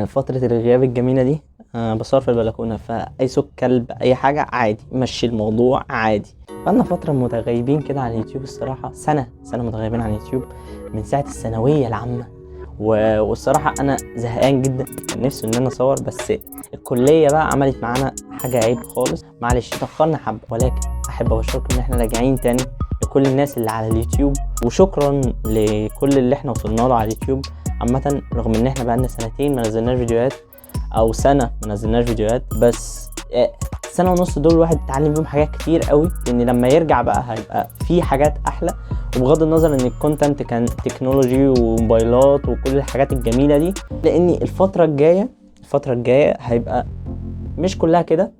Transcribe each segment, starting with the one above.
فترة الغياب الجميلة دي بصور في البلكونة، فأي صوت كلب أي حاجة عادي، مشي الموضوع عادي. بقالنا فترة متغيبين كده عن اليوتيوب الصراحة، سنة متغيبين عن اليوتيوب من ساعة الثانوية العامة. والصراحة أنا زهقان جدا، كان نفسي إن أنا أصور، بس الكلية بقى عملت معانا حاجة عيب خالص. معلش اتأخرنا حبة، ولكن أحب أبشركم إن إحنا راجعين تاني لكل الناس اللي على اليوتيوب، وشكرا لكل اللي إحنا وصلنا له على اليوتيوب عامة. رغم إن إحنا بقالنا سنتين ما نزلناش فيديوهات، او سنه ما نزلناش فيديوهات، بس سنه ونص دول الواحد اتعلم بيهم حاجات كتير قوي، ان لما يرجع بقى هيبقى في حاجات احلى. وبغض النظر ان الكونتنت كان تكنولوجي وموبايلات وكل الحاجات الجميله دي، لان الفتره الجايه هيبقى مش كلها كده،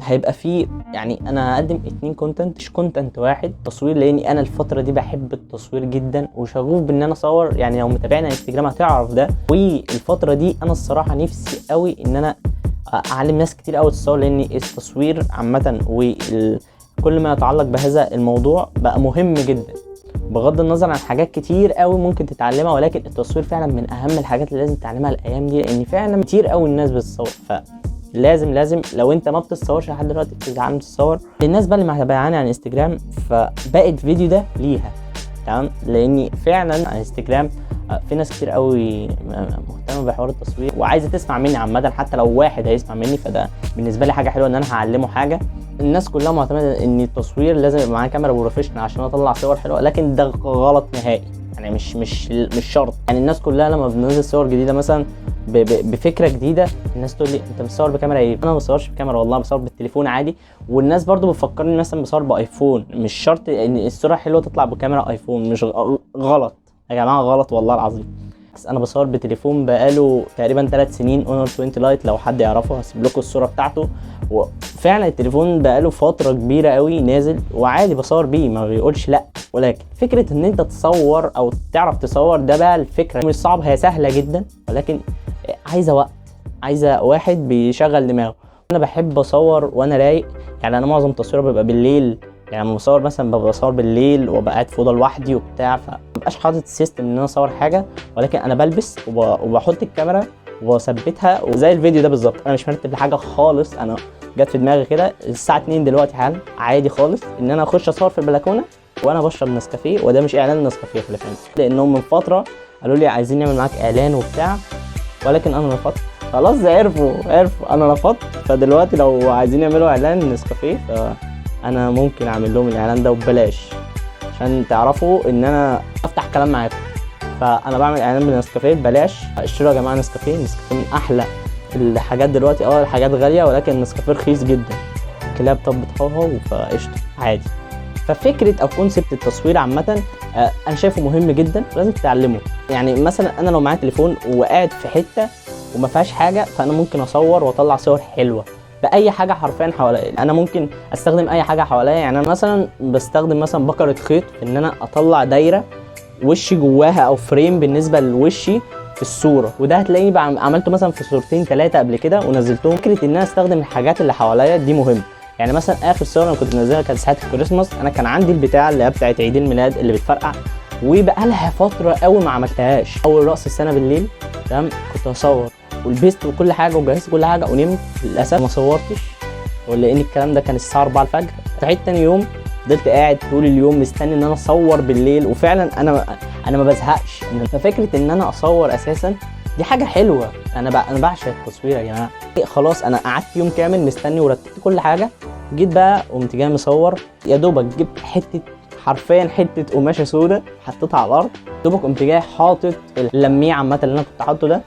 هيبقى في يعني انا هقدم 2 كونتنت، مش كونتنت واحد تصوير، لاني انا الفتره دي بحب التصوير جدا وشغوف بان انا اصور. يعني لو متابعنا انستجرام هتعرف ده. والفتره دي انا الصراحه نفسي قوي ان انا اعلم ناس كتير قوي تصور، لان التصوير عامه وكل ما يتعلق بهذا الموضوع بقى مهم جدا، بغض النظر عن حاجات كتير قوي ممكن تتعلمها، ولكن التصوير فعلا من اهم الحاجات اللي لازم تتعلمها الايام دي، لان فعلا كتير قوي الناس بتصور. لازم لو انت ما بتصورش لحد دلوقتي تتعلم تصور. للناس بقى اللي متابعاني على انستجرام، فبقى الفيديو ده ليها تمام، لاني فعلا على انستجرام في ناس كتير قوي مهتمه بحوار التصوير وعايزه تسمع مني عامه. حتى لو واحد هيسمع مني فده بالنسبه لي حاجه حلوه، ان انا هعلمه حاجه. الناس كلها معتمده ان التصوير لازم يبقى معايا كاميرا بروفيشنال عشان اطلع صور حلوه، لكن ده غلط نهائي. يعني مش شرط. يعني الناس كلها لما بننزل صور جديده مثلا بفكره جديده، الناس تقول لي انت بتصور بكاميرا ايه؟ انا ما بصورش بكاميرا والله، بصور بالتليفون عادي. والناس برضو بتفكرني مثلا بصور بايفون، مش شرط ان الصوره حلوه تطلع بكاميرا ايفون. مش غلط يا جماعه، غلط والله العظيم. بس انا بصور بتليفون بقاله تقريبا 3 سنين، اونر 20 لايت، لو حد يعرفه هسيب لكم الصوره بتاعته. وفعلا التليفون بقاله فتره كبيره قوي نازل وعادي بصور بيه، ما بيقولش لا. ولكن فكره ان انت تصور او تعرف تصور ده بقى الفكره مش صعب، هي سهله جدا، ولكن عايزه وقت، عايزه واحد بيشغل دماغه. انا بحب اصور وانا رايق، يعني انا معظم تصويري بيبقى بالليل. يعني لما بصور مثلا ببقى بصور بالليل وابقى قاعد في اوضه لوحدي وبتاع، فمبقاش حاطط السيستم ان انا اصور حاجه، ولكن انا بلبس وبحط الكاميرا وبثبتها، وزي الفيديو ده بالظبط. انا مش مرتب لحاجه خالص، انا جت في دماغي كده الساعه 2 دلوقتي حالا عادي خالص ان انا اخش اصور في البلكونه وانا بشرب نسكافيه. وده مش اعلان نسكافيه خلي بالك، لانهم من فتره قالوا لي عايزين نعمل معاك اعلان وبتاع، ولكن انا رفضت. خلاص عرفوا انا رفضت. فدلوقتي لو عايزين يعملوا اعلان نسكافيه فانا ممكن اعمل لهم الاعلان ده وببلاش، عشان تعرفوا ان انا افتح كلام معاكم. فانا بعمل اعلان بنسكافيه ببلاش. اشتروا يا جماعه نسكافيه من احلى الحاجات دلوقتي. الحاجات غاليه، ولكن نسكافيه رخيص جدا. الكلاب طب بتهوهو فقشطه عادي. ففكره او كونسبت التصوير عامه انا شايفه مهم جدا ولازم تتعلمه. يعني مثلا انا لو معايا تليفون وقاعد في حته وما فيهاش حاجه، فانا ممكن اصور واطلع صور حلوه باي حاجه حرفيا حواليا. انا ممكن استخدم اي حاجه حواليا. يعني انا مثلا بستخدم مثلا بكره خيط ان انا اطلع دايره وشي جواها او فريم بالنسبه لوشي في الصوره، وده هتلاقيني عملته مثلا في صورتين 3 قبل كده ونزلتهم. فكره ان انا استخدم الحاجات اللي حواليا دي مهم. يعني مثلا اخر صوره انا كنت منزلها كانت ساعه الكريسماس، انا كان عندي البتاعه اللي هي بتاعه عيد الميلاد اللي بتفرقع، وبقى لها فتره قوي ما عملتهاش. اول راس السنه بالليل تمام كنت هصور ولبست وكل حاجه وجهزت كل حاجه ونمت، للاسف ما صورتش، ولان الكلام ده كان الساعه 4 الفجر. صحيت تاني يوم فضلت قاعد طول اليوم مستني ان انا اصور بالليل، وفعلا انا ما بزهقش. ففكره ان انا اصور اساسا دي حاجه حلوه. انا بعشق التصوير يا جماعه. خلاص انا قعدت يوم كامل مستني ورتبت كل حاجه، جيت بقى قمت جاي مصور. يا دوبك جبت حرفيا حته قماشه سودا حطيتها على الارض، دوبك قمت جاي حاطط اللميع عامه اللي انا كنت حاطه ده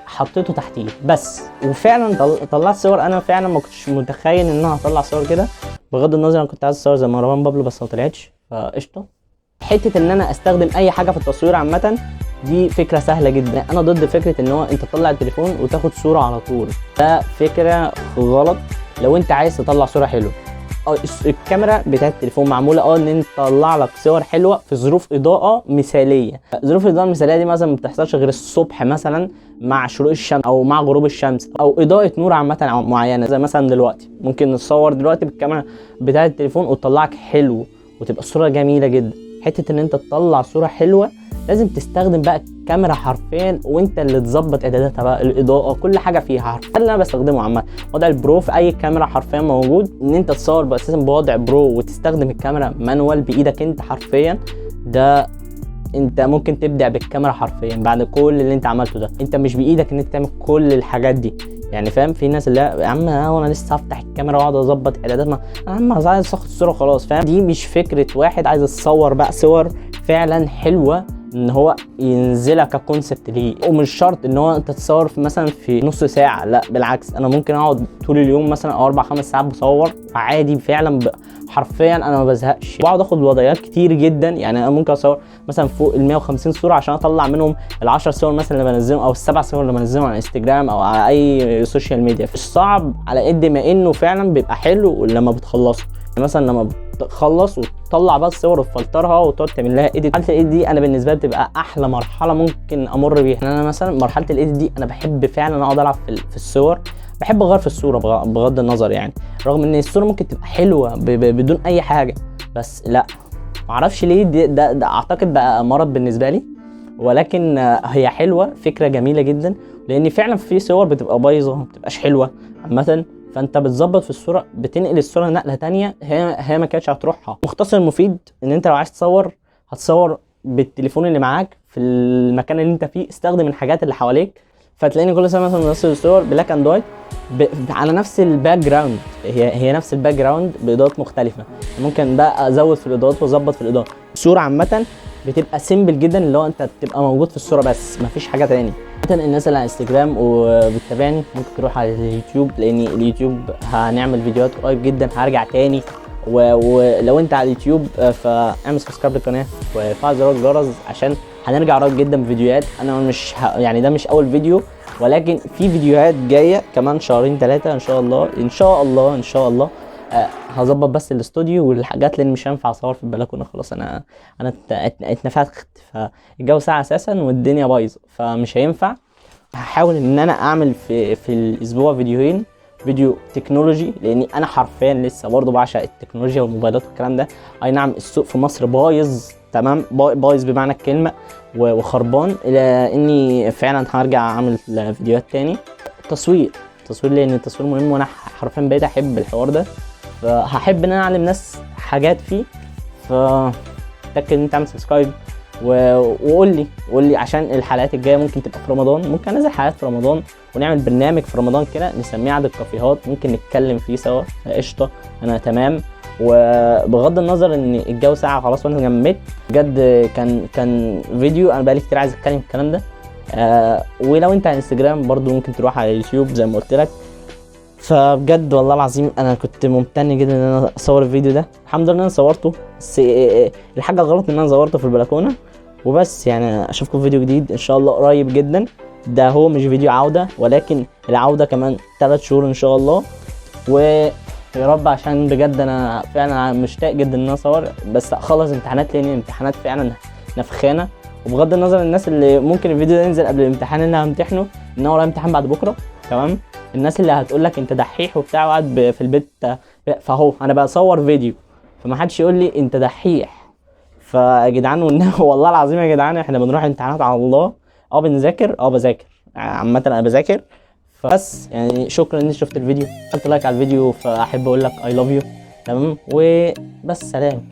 حطيته تحتيه بس. وفعلا طلعت صور انا فعلا ما كنتش متخيل ان انا هطلع صور كده. بغض النظر انا كنت عايز اصور زي مروان بابلو بس ما طلعتش، فقشطه. حته ان انا استخدم اي حاجه في التصوير عامه دي فكره سهله جدا. انا ضد فكره ان هو انت تطلع التليفون وتاخد صوره على طول، ده فكره غلط. لو انت عايز تطلع صوره حلوه الكاميرا بتاعت التليفون معموله ان انت تطلع لك صور حلوه في ظروف اضاءه مثاليه. ظروف الاضاءه المثاليه دي مثلا ما بتحصلش غير الصبح مثلا مع شروق الشمس او مع غروب الشمس او اضاءه نور عامه معينه. زي مثلا دلوقتي ممكن نصور دلوقتي بالكاميرا بتاعت التليفون وتطلعك حلو وتبقى الصوره جميله جدا. حته ان انت تطلع صوره حلوه لازم تستخدم بقى الكاميرا حرفيا، وانت اللي تظبط اعداداتها بقى، الاضاءه، كل حاجه فيها حرفيا. ده اللي انا بستخدمه عامه، وضع البرو في اي كاميرا حرفيا موجود، ان انت تصور اساسا بوضع برو وتستخدم الكاميرا مانوال بايدك انت حرفيا. ده انت ممكن تبدع بالكاميرا حرفيا بعد كل اللي انت عملته ده. انت مش بايدك ان انت تعمل كل الحاجات دي يعني، فاهم؟ في ناس اللي يا عم انا لسه هفتح الكاميرا واقعد اظبط اعدادات، ما يا عم عايز اخد صوره خلاص، فاهم؟ دي مش فكره واحد عايز يصور بقى صور فعلا حلوه ان هو ينزلها ككونسبت ليه. ومش شرط ان هو انت تصور في مثلا في نص ساعه، لا بالعكس، انا ممكن اقعد طول اليوم مثلا او 4-5 ساعات بصور عادي فعلا حرفيا انا ما بزهقش. بقعد اخد وضعيات كتير جدا يعني، انا ممكن اصور مثلا فوق ال 150 صوره عشان اطلع منهم ال10 صور مثلا اللي بنزلهم، او ال7 صور اللي بنزلهم على انستجرام او على اي سوشيال ميديا. مش صعب على قد ما انه فعلا بيبقى حلو لما بتخلصه. يعني مثلا لما بتخلص وتطلع بقى الصور وتفلترها وتقعد تعمل لها ايديت، مرحله الايديت دي انا بالنسبه لي بتبقى احلى مرحله ممكن امر بيها. يعني انا مثلا مرحله الايديت دي انا بحب فعلا اقعد العب في الصور، بحب اغير في الصوره بغض النظر يعني، رغم ان الصوره ممكن تبقى حلوه بدون اي حاجه، بس لا معرفش ليه ده اعتقد بقى مرض بالنسبه لي. ولكن هي حلوه، فكره جميله جدا، لان فعلا في صور بتبقى بايظه ما بتبقاش حلوه عامه، فانت بتظبط في الصوره، بتنقل الصوره نقله تانية هي ما كانتش هتروحها. مختصر مفيد ان انت لو عايز تصور هتصور بالتليفون اللي معاك في المكان اللي انت فيه، استخدم الحاجات اللي حواليك، فتلاقيني كل سنه مثلا بنزل الصور بلاك اند وايت على نفس الباك جراوند، هي نفس الباك جراوند باضاءات مختلفه. ممكن بقى ازود في الاضاءات واظبط في الاضاءه. الصوره عامه بتبقى سيمبل جدا، اللي هو انت تبقى موجود في الصوره بس مفيش حاجه تاني. مثلا الناس اللي على انستجرام وبتتابعني ممكن تروح على اليوتيوب، لان اليوتيوب هنعمل فيديوهات قريب جدا، هرجع تاني. ولو انت على اليوتيوب فاعمل سبسكرايب للقناه وفعل زر الجرس عشان هنرجع قريب جدا بفيديوهات. انا مش يعني ده مش اول فيديو، ولكن في فيديوهات جايه كمان 2-3 ان شاء الله ان شاء الله ان شاء الله. هظبط بس الاستوديو والحاجات، لان مش هينفع اصور في البلكونه خلاص. انا اتنفخت، فالجو ساعه اساسا والدنيا بايظه فمش هينفع. هحاول ان انا اعمل في الاسبوع فيديوهين، فيديو تكنولوجي، لاني انا حرفيا لسه برضه بعشق التكنولوجيا والموبايلات والكلام ده. اي نعم السوق في مصر بايظ تمام، بايظ بمعنى الكلمه وخربان، الى اني فعلا هرجع اعمل فيديوهات تاني. تصوير لان التصوير مهم، وانا حرفيا بقيت احب الحوار ده، فهحب ان انا اعلم ناس حاجات فيه. فتاكد ان انت تعمل سبسكرايب وقول لي عشان الحلقات الجايه ممكن تبقى في رمضان، ممكن انزل حلقات في رمضان ونعمل برنامج في رمضان كده نسميه عدد الكافيهات، ممكن نتكلم فيه سوا. قشطه انا تمام. وبغض النظر ان الجو ساعه خلاص وانا جمدت بجد، كان فيديو انا بقالي كتير عايز اتكلم في الكلام ده. ولو انت على انستجرام برضو ممكن تروح على اليوتيوب زي ما قلت لك. فبجد والله العظيم انا كنت ممتن جدا ان انا اصور الفيديو ده، الحمد لله انا صورته، بس الحاجه غلط ان انا صورته في البلكونه وبس. يعني اشوفكم في فيديو جديد ان شاء الله قريب جدا. ده هو مش فيديو عوده، ولكن العوده كمان 3 شهور ان شاء الله. ويا رب، عشان بجد انا فعلا مشتاق جدا ان انا اصور، بس اخلص امتحانات لان الامتحانات فعلا نفخانه. وبغض النظر الناس اللي ممكن الفيديو ده ينزل قبل الامتحان اللي همتحنه، ان هو امتحان بعد بكره تمام، الناس اللي هتقول لك انت دحيح وبتاع وقاعد في البيت، فاهو انا بصور فيديو، فما حدش يقول لي انت دحيح. فيا جدعان والله العظيم يا جدعان احنا بنروح امتحانات على الله. بنذاكر، بذاكر عامه، انا بذاكر. فبس يعني شكرا ان انت شفت الفيديو، حط لايك على الفيديو، فاحب اقول لك اي لاف يو تمام، وبس سلام.